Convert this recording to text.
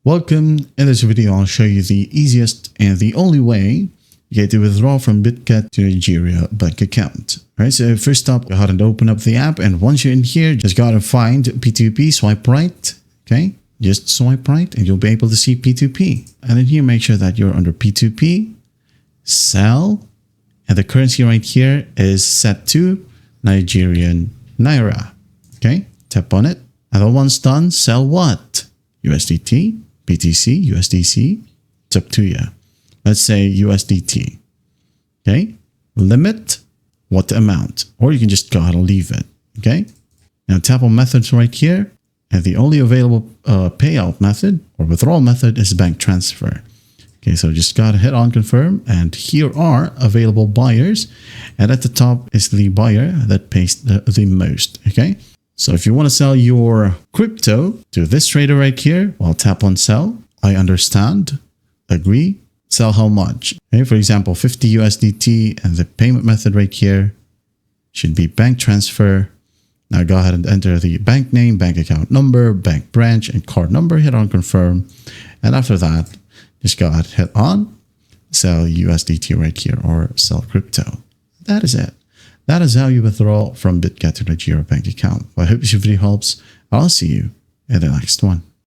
Welcome. In this video, I'll show you the easiest and the only way you get to withdraw from Bitget to Nigeria bank account. All right, so first up, go ahead and open up the app. And once you're in here, just gotta find P2P, swipe right. Okay, just swipe right and you'll be able to see P2P. And in here, make sure that you're under P2P, sell, and the currency right here is set to Nigerian Naira. Okay, tap on it. And then once done, sell what? USDT, BTC, USDC, it's up to you. Let's say USDT. Okay, limit, what amount? Or you can just go ahead and leave it. Okay, now tap on methods right here. And the only available payout method or withdrawal method is bank transfer. Okay, so just gotta hit on confirm, and here are available buyers. And at the top is the buyer that pays the most. Okay, so if you want to sell your crypto to this trader right here, well, tap on sell. I understand, agree, sell how much? Okay, for example, 50 USDT, and the payment method right here should be bank transfer. Now go ahead and enter the bank name, bank account number, bank branch, and card number. Hit on confirm. And after that, just go ahead, hit on sell USDT right here or sell crypto. That is it. That is how you withdraw from Bitget to Nigeria bank account. I hope this video helps. I'll see you in the next one.